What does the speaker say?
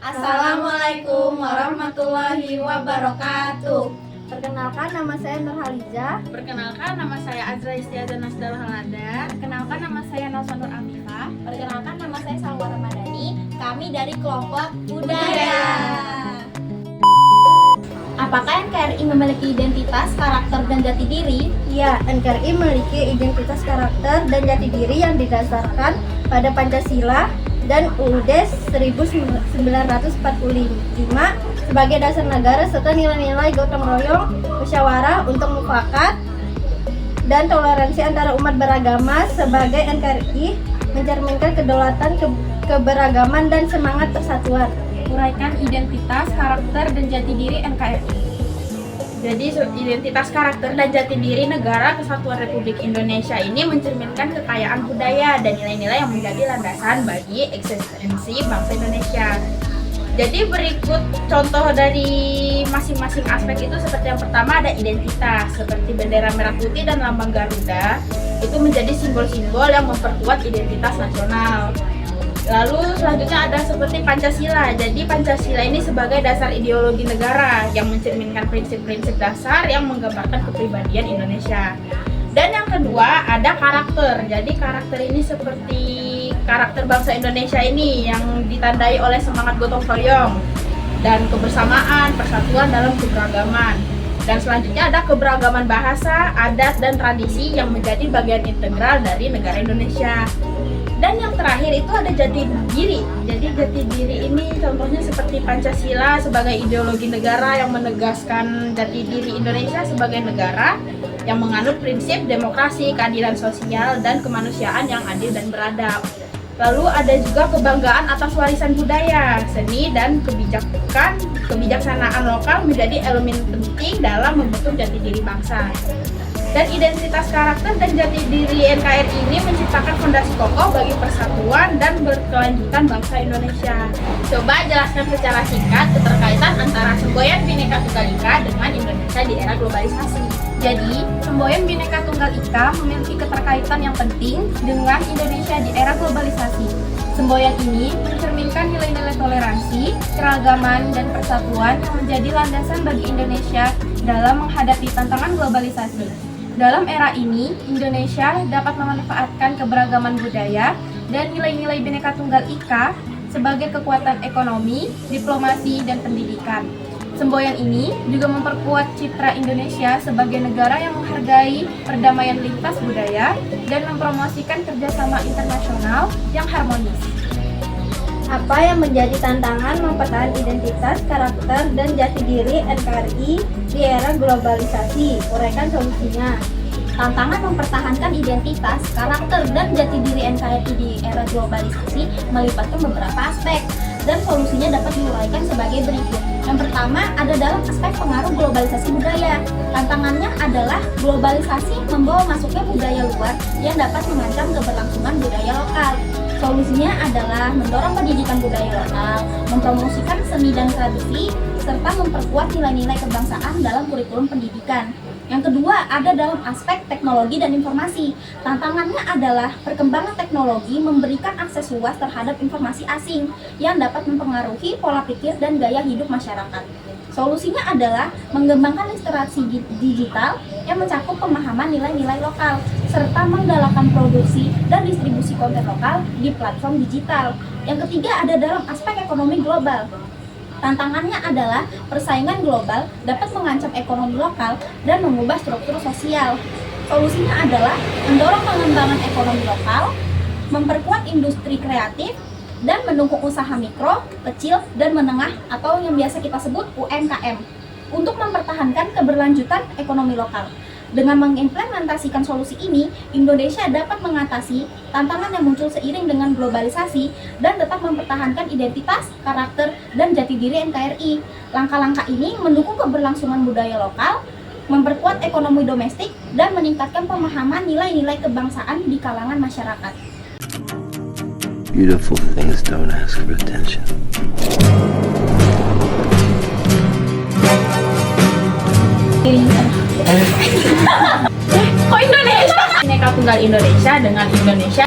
Assalamualaikum warahmatullahi wabarakatuh. Perkenalkan, nama saya Nurhaliza. Perkenalkan, nama saya Azra Istiaza Nasdal Halada. Perkenalkan, nama saya Nalsonur Amifah. Perkenalkan, nama saya Salwa Ramadhani. Kami dari kelompok Budaya. Apakah NKRI memiliki identitas, karakter, dan jati diri? Ya, NKRI memiliki identitas karakter dan jati diri yang didasarkan pada Pancasila dan UUD 1945 sebagai dasar negara serta nilai-nilai gotong royong, musyawarah untuk mufakat, dan toleransi antara umat beragama. Sebagai NKRI mencerminkan kedaulatan, keberagaman, dan semangat persatuan. Uraikan identitas, karakter, dan jati diri NKRI. Jadi identitas karakter dan jati diri Negara Kesatuan Republik Indonesia ini mencerminkan kekayaan budaya dan nilai-nilai yang menjadi landasan bagi eksistensi bangsa Indonesia. Jadi berikut contoh dari masing-masing aspek itu. Seperti yang pertama ada identitas, seperti bendera merah putih dan lambang Garuda itu menjadi simbol-simbol yang memperkuat identitas nasional. Lalu selanjutnya ada seperti Pancasila. Jadi Pancasila ini sebagai dasar ideologi negara yang mencerminkan prinsip-prinsip dasar yang menggambarkan kepribadian Indonesia. Dan yang kedua ada karakter. Jadi karakter ini seperti karakter bangsa Indonesia ini yang ditandai oleh semangat gotong royong dan kebersamaan, persatuan dalam keberagaman. Dan selanjutnya ada keberagaman bahasa, adat, dan tradisi yang menjadi bagian integral dari negara Indonesia. Dan yang terakhir itu ada jati diri. Jadi jati diri ini contohnya seperti Pancasila sebagai ideologi negara yang menegaskan jati diri Indonesia sebagai negara yang menganut prinsip demokrasi, keadilan sosial, dan kemanusiaan yang adil dan beradab. Lalu ada juga kebanggaan atas warisan budaya, seni, dan kebijaksanaan lokal menjadi elemen penting dalam membentuk jati diri bangsa. Dan identitas karakter dan jati diri NKRI ini menciptakan fondasi kokoh bagi persatuan dan berkelanjutan bangsa Indonesia. Coba jelaskan secara singkat keterkaitan antara semboyan Bhinneka Tunggal Ika dengan Indonesia di era globalisasi. Jadi, semboyan Bhinneka Tunggal Ika memiliki keterkaitan yang penting dengan Indonesia di era globalisasi. Semboyan ini mencerminkan nilai-nilai toleransi, keragaman, dan persatuan yang menjadi landasan bagi Indonesia dalam menghadapi tantangan globalisasi. Dalam era ini, Indonesia dapat memanfaatkan keberagaman budaya dan nilai-nilai Bhinneka Tunggal Ika sebagai kekuatan ekonomi, diplomasi, dan pendidikan. Semboyan ini juga memperkuat citra Indonesia sebagai negara yang menghargai perdamaian lintas budaya dan mempromosikan kerjasama internasional yang harmonis. Apa yang menjadi tantangan mempertahankan identitas, karakter, dan jati diri NKRI di era globalisasi? Uraikan solusinya. Tantangan mempertahankan identitas, karakter, dan jati diri NKRI di era globalisasi melibatkan beberapa aspek, dan solusinya dapat diuraikan sebagai berikut. Yang pertama ada dalam aspek pengaruh globalisasi budaya. Tantangannya adalah globalisasi membawa masuknya budaya luar yang dapat mengancam keberlangsungan budaya lokal. Solusinya adalah mendorong pendidikan budaya lokal, mempromosikan seni dan tradisi, serta memperkuat nilai-nilai kebangsaan dalam kurikulum pendidikan. Yang kedua, ada dalam aspek teknologi dan informasi. Tantangannya adalah perkembangan teknologi memberikan akses luas terhadap informasi asing yang dapat mempengaruhi pola pikir dan gaya hidup masyarakat. Solusinya adalah mengembangkan literasi digital yang mencakup pemahaman nilai-nilai lokal, serta menggalakkan produksi dan distribusi konten lokal di platform digital. Yang ketiga ada dalam aspek ekonomi global. Tantangannya adalah persaingan global dapat mengancam ekonomi lokal dan mengubah struktur sosial. Solusinya adalah mendorong pengembangan ekonomi lokal, memperkuat industri kreatif, dan mendukung usaha mikro, kecil, dan menengah atau yang biasa kita sebut UMKM untuk mempertahankan keberlanjutan ekonomi lokal. Dengan mengimplementasikan solusi ini, Indonesia dapat mengatasi tantangan yang muncul seiring dengan globalisasi dan tetap mempertahankan identitas, karakter, dan jati diri NKRI. Langkah-langkah ini mendukung keberlangsungan budaya lokal, memperkuat ekonomi domestik, dan meningkatkan pemahaman nilai-nilai kebangsaan di kalangan masyarakat. Beautiful things don't ask for attention. Kok Indonesia? Bhinneka Tunggal Indonesia dengan Indonesia